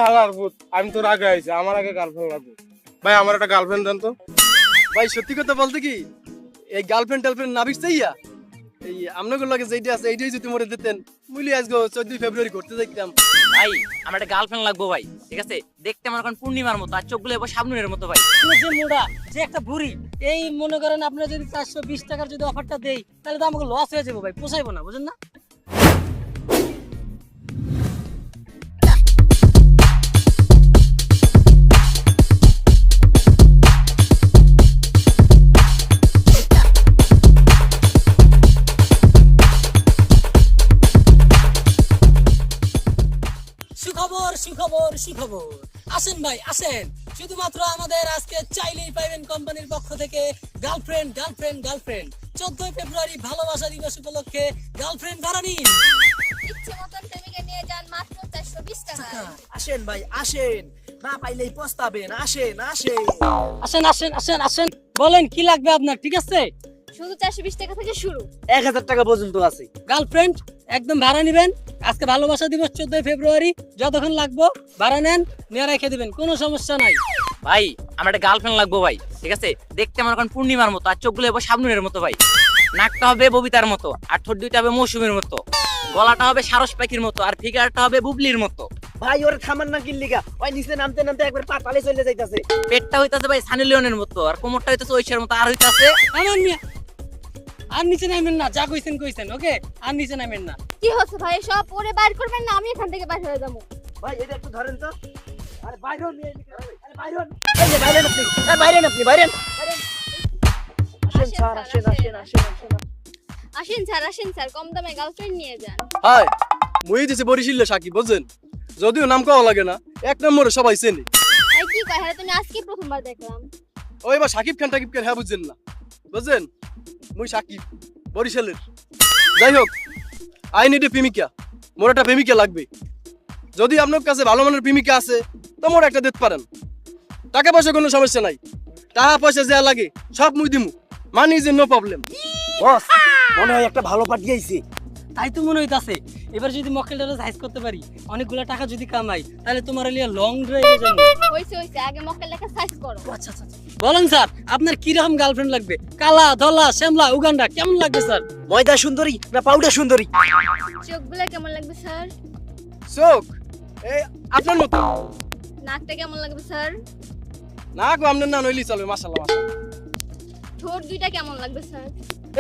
হালার ভূত, আমি তো রাগে আইছি, আমার আগে গার্লফ্রেন্ড লাগবে। ভাই আমার একটা গার্লফ্রেন্ড দেন তো। ভাই সত্যি কথা বলতে কি, এই গার্লফ্রেন্ড টার্লফ্রেন্ড না বিছতেইয়া এই আপনাদের লাগে যেইটা আছে এইটাই যদি মরে দিতেন, মুলি আজকে 14 ফেব্রুয়ারি ঘুরতে যাইতাম। ভাই আমার একটা গার্লফ্রেন্ড লাগবো ভাই, ঠিক আছে? দেখতে আমার এখন পূর্ণিমার মতো, আর চোখগুলো এবার সাবনুরের মতো ভাই। যে মোড়া যে একটা বুড়ি, এই মনে করেন আপনারা যদি 420 টাকার যদি অফারটা দেই, তাহলে তো আমাকে লস হয়ে যাবে ভাই, পোষাইবো না, বুঝেন না? সুখবর সুখবর সুখবর, আসেন ভাই আসেন, শুধুমাত্র আমাদের আজকে চাইলেই পাইবেন কোম্পানির পক্ষ থেকে গার্লফ্রেন্ড গার্লফ্রেন্ড গার্লফ্রেন্ড 14 ফেব্রুয়ারি ভালোবাসা দিবস উপলক্ষে গার্লফ্রেন্ড ভাড়া নিন। ইচ্ছে মতন প্রেমিকা নিয়ে যান মাত্র 420 টাকা। আসেন ভাই আসেন, না পাইলেই পস্তাবেন, আসেন আসেন। আসেন আসেন আসেন আসেন, বলেন কি লাগবে আপনার? ঠিক আছে, শুধু 420 টাকা থেকে শুরু। 1000 টাকা পর্যন্ত আছে। গার্লফ্রেন্ড একদম ভাড়া নিবেন। আজকে ভালোবাসা দিবস 14 ফেব্রুয়ারি, যতক্ষণ লাগবো ভাড়া নেন, নিয়ে রেখে দিবেন, কোনো সমস্যা নাই। ভাই আমার একটা গার্লফ্রেন্ড লাগবো ভাই, ঠিক আছে? দেখতে আমার এখন পূর্ণিমার মতো, আর চোখগুলো এবার সাবনুরের মতো ভাই। নাকটা হবে ববিতার মতো, আর ঠোঁট দুইটা হবে মৌসুমীর মতো, গলাটা হবে সারস পাখির মতো, আর ফিগারটা হবে বুবলির মতো। ভাই ওরে থামান না কিল্লিগা, ওই নিচে নামতে নামতে একবার পাতালে চলে যাইতাছে। পেটটা হইতাছে ভাই সানি লিওনের মতো, আর কোমরটা হইতাছে ঐশার মতো, আর হইতাছে আমার মিয়া, আর নিচে নামেন না, যা কইছেন কইছেন, ওকে? আর নিচে নামেন না। কি হচ্ছে ভাই, সব পরে বাইর করবেন না, আমি এখান থেকে বাইর হয়ে যাবো। ভাই এটা একটু ধরেন তো। আরে বাইরন নিয়ে আরে বাইরন, এই যে বাইরেন আপনি, আরে বাইরেন আপনি, বাইরেন বাইরেন। আসেন স্যার আসেন আসেন আসেন আসেন। আসেন স্যার আসেন স্যার, কম দামে গার্লফ্রেন্ড নিয়ে যান। হাই, মুই দিছে বরিশিল্লে সাকিব, বুঝছেন? যদিও নাম কওয়া লাগে না, এক নম্বরে সবাই চেনে। ভাই কি কয়, হ্যাঁ তুমি আজকে প্রথমবার দেখলাম। ওই বা সাকিব খান টাকিব খান, হ্যাঁ বুঝছেন না, বুঝছেন? মুই সাকিব, বরিশালের। যাই হোক, আই নিড এ প্রেমিকা, মোর একটা প্রেমিকা লাগবে। যদি আপনার কাছে ভালো মানের প্রেমিকা আছে তো মোর একটা দিতে পারেন। টাকা পয়সা কোনো সমস্যা নাই, টাকা পয়সা যা লাগে সব মুই দিমু, মানি ইজ নো প্রবলেম। বস মনে হয় একটা ভালো পার্টি আইছে। তাই তো মনে হইতাছে, এবার যদি মক্কেলটা সাইজ করতে পারি, অনেকগুলা টাকা যদি কামাই, তাহলে তোমার লিয়া লং ড্রাইভে যাব। হইছে হইছে, আগে মক্কেলটাকে সাইজ করো। আচ্ছা আচ্ছা, বলেন স্যার, আপনার কি রকম গার্লফ্রেন্ড লাগবে? কালা, ধলা, শ্যামলা, উগান্ডা, কেমন লাগবে স্যার? ময়দা সুন্দরী না পাউডার সুন্দরী? চোখগুলো কেমন লাগবে স্যার? চোখ এই আপনার মতো। নাকটা কেমন লাগবে স্যার? না গো, আপনার না নইলি চলবে, মাশাআল্লাহ মাশাআল্লাহ। ঠোঁট দুইটা কেমন লাগবে স্যার?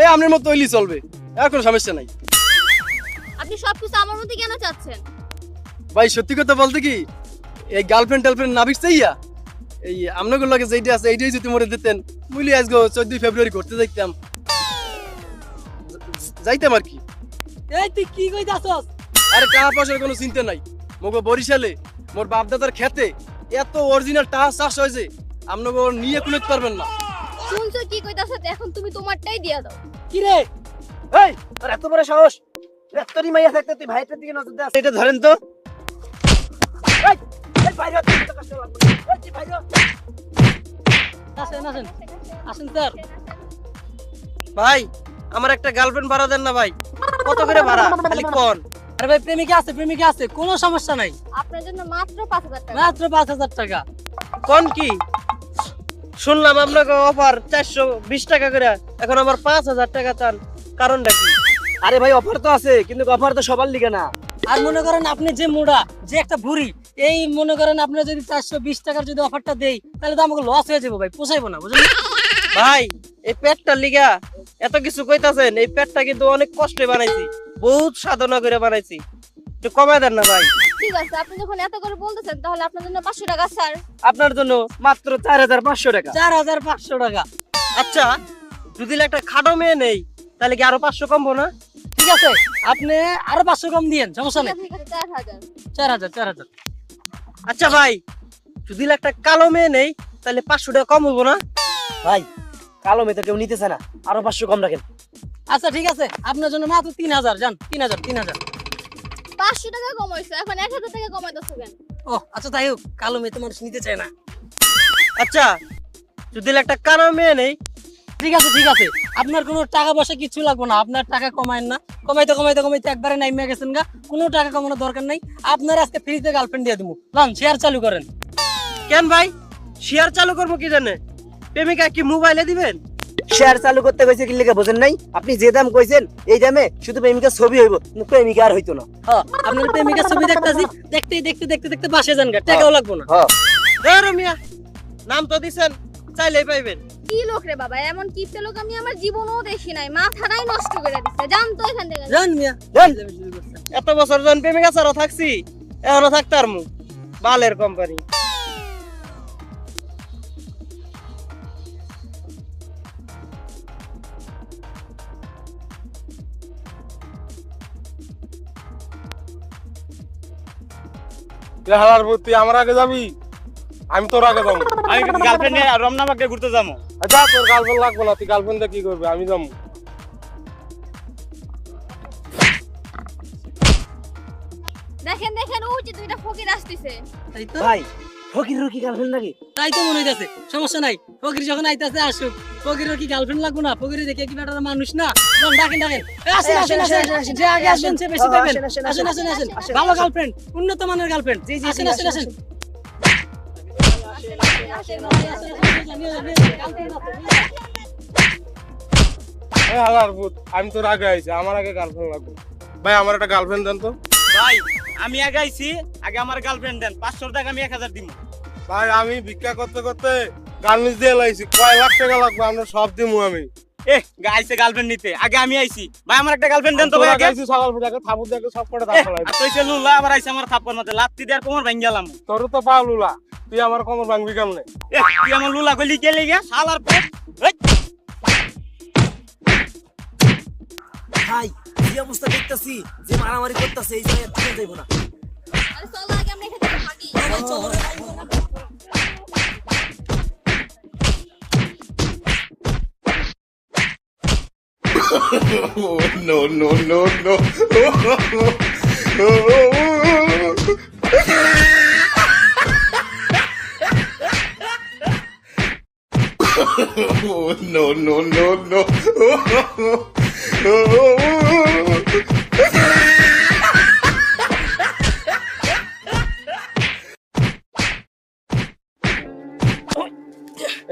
এই আপনার মতো হইলি চলবে, আর কোনো সমস্যা নাই। আপনি সবকিছু আমার মতো কেন চাচ্ছেন? ভাই সত্যি কথা বলতে কি, এই গার্লফ্রেন্ড টার্লফ্রেন্ড না বিছতেইয়া এই আপনাদের লাগে যেইটা আছে এইটাই যদি মরে দিতেন, মুলি আজকে 14 ফেব্রুয়ারি ঘুরতে যাইতাম। যাইতাম আর কি। এই তুই কি কইতাছস? আরে টাকা পয়সার কোনো চিন্তা নাই, মগো বরিশালে মোর বাপ দাদার খেতে এত অরিজিনাল টাকা চাষ হয়েছে, আপনাকে নিয়ে কুলেতে পারবেন না। শুনছো কি কইতাছ? এখন তুমি তোমারটাই দিয়া দাও। কি রে? এই তোর এত বড় সাহস, এতরি মাইয়া থাকতে তুই ভাইটার দিকে নজর দে। এটা ধরেন তো। এই এই বাইরে হতে তো কষ্ট লাগবে। এই তুই বাইরে হ। আসেন আসেন আসেন স্যার। ভাই আমার একটা গার্লফ্রেন্ড ভাড়া দেন না ভাই। কত করে ভাড়া খালি কোন? আরে ভাই প্রেমিকা আছে, কোনো সমস্যা নাই, আপনার জন্য মাত্র 5000 টাকা। মাত্র 5000 টাকা। কোন কি শুনলাম আপনাকে অফার 420 টাকা করে, এখন আবার 5000 টাকা চান, কারণটা কি? আরে ভাই অফার তো আছে, কিন্তু অফার তো সবার লিগে না। আর মনে করেন আপনি যে মোড়া যে একটা বুড়ি, এই মনে করেন আপনার যদি 420 টাকার যদি অফারটা দেই, তাহলে তো আমাকে লস হয়ে যাবে ভাই, পোষাইবো না, বুঝলেন? ভাই এই পেটটার লিগা এত কিছু কইতাছেন, এই পেটটা কিন্তু অনেক কষ্টে বানাইছি, বহুত সাধনা করে বানাইছি, একটু কমায় দেন না ভাই। ঠিক আছে, আপনি যখন এত করে বলতেছেন, তাহলে আপনার জন্য 500 টাকা স্যার। আপনার জন্য মাত্র 4500 টাকা। 4500 টাকা। আচ্ছা যদি একটা খাটো মেয়ে নেই, তাহলে কি আরো 500 কমবো না? ঠিক আছে, আপনি আরো 500 কম দিয়েন, সমস্যা নেই। ঠিক আছে 4000। 4000। আচ্ছা ভাই যদি একটা কালো মেয়ে নেই, তাহলে 500 টাকা কম হবো না? ভাই কালো মেয়ে তো কেউ নিতেছে না, আরো 500 কম রাখেন। আচ্ছা ঠিক আছে, আপনার জন্য মাত্র 3000, যান 3000। 500 টাকা কমাইছো, এখন 1000 টাকা কমাইতেছো কেন? ও আচ্ছা, তাই হোক, কালো মেয়ে তো মানুষ নিতে চায় না। আচ্ছা যদি একটা কালো মেয়ে নেই, ঠিক আছে, আপনার কোনো টাকা পয়সা কিছু লাগবে না, আপনার টাকা কমায়েন না, কমাইতে কমাইতে কমাইতে একবারে নাইমে গেছেন গা, কোনো টাকা কমানোর দরকার নাই। আপনার আজকে ফ্রিতে গার্লফ্রেন্ড দিয়ে দেবো, লান শেয়ার চালু করেন। কেন ভাই শেয়ার চালু করবো কি জানে? প্রেমিকা কি মোবাইলে দিবেন? শেয়ার চালু করতে কইছে কি লিখে বোঝেন নাই? আপনি যে দাম কইছেন এই দামে শুধু প্রেমিকার ছবি হইব, কিন্তু প্রেমিকা আর হইতো না। হ্যাঁ, আপনার প্রেমিকার ছবি দেখতাছি, দেখতে দেখতে দেখতে দেখতে বাসে যান গা, টাকাও লাগবে না। হ্যাঁ এ রমিয়া, নাম তো দিছেন, চাইলেই পাইবেন। কি লোক রে বাবা, এমন কিপটে লোক আমি আমার জীবনেও দেখি নাই, মাথাটাই নষ্ট করে দিচ্ছে। জান তো এখান থেকে। জান মিয়া, দেন। এত বছর জন প্রেমিকা ছাড়া থাকছি, এখনো থাকতে আর মু বালের কোম্পানি। হালার তুই আমার আগে যাবি, আমি তোর আগে যাবো। আমি গার্লফ্রেন্ড নিয়ে রমনা বাগকে ঘুরতে যাবো। যা, তোর গার্লফ্রেন্ড লাগবো না, তুই গার্লফ্রেন্ডে কি করবি, আমি যাবো। দেখেন দেখেন, ওই যে দুইটা ফকির আসতেছে। তাই তো, ভাই ফকিরের কি গার্লফ্রেন্ড নাকি? তাই তো মনে হইতাছে। সমস্যা নাই, ফকির যখন আইতাছে আসুক, ফকিরের কি গার্লফ্রেন্ড লাগবে না? ফকিরে দেখে কি বেটার মানুষ না? যান, ডাকেন ডাকেন। আসেন আসেন আসেন, যে আগে আসেন সে বেশি পাবেন। আসেন আসেন আসেন, ভালো গার্লফ্রেন্ড, উন্নত মানের গার্লফ্রেন্ড। জি জি, আসেন আসেন আসেন। হালার আমি তোর আগে আইছি, আমার আগে গার্লফ্রেন্ড লাগবো। ভাই আমার একটা গার্লফ্রেন্ড দেন তো। ভাই আমি আগে আইছি, আগে আমার গার্লফ্রেন্ড দেন। 500 টাকা আমি 1000 দিব। ভাই আমি ভিক্ষা করতে করতে গার্মেন্টস দিয়ে লাইছি, কয় লাখ টাকা লাগবে আমরা সব দিমু আমি। গাইছে গার্লফ্রেন্ড নিতে, আগে আমি আইছি। ভাই আমার একটা গার্লফ্রেন্ড দেন তো তোর ভাই আগে আগে। আইছি, সকাল ফুটাকে থাপুর দেখে সব করে দাঁড় ফেলাই। আর কইছে লুলা, আবার আইছে আমার থাপ্পড় মারতে, লাত্তি দেওয়ার কোমর ভাঙ গেলাম। তোর তো পাও লুলা, তুই আমার কোমর ভাঙবি কেমনে? তুই আমার লুলা কইলি কে লেগে শালার পেট। ভাই কি অবস্থা দেখতাছি, যে মারামারি করতেছে এই জায়গায় থেকে যাইব না। আরে চলো আগে আমরা এখান থেকে ভাগি। চলো রে ভাই।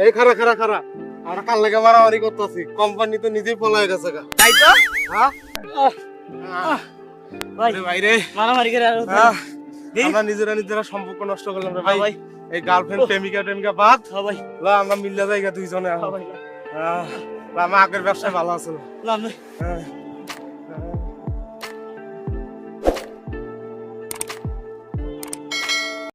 এই খারা খারা খারা, আমরা কাল লেগে মারামারি করতেছি, কোম্পানি তো নিজেই পলায় গেছে গা। তাই তো হ্যাঁ ভাই ভাই রে, মারামারি করে আর আমরা নিজেরা সম্পর্ক নষ্ট করলাম রে ভাই ভাই। এই গার্লফ্রেন্ড প্রেমিকা টেমিকা বাদ, ভাই লা আমরা মিল্লা জায়গা দুইজনে। ভাই আমার আগের ব্যবসায় ভালো আছে। লাম হ্যাঁ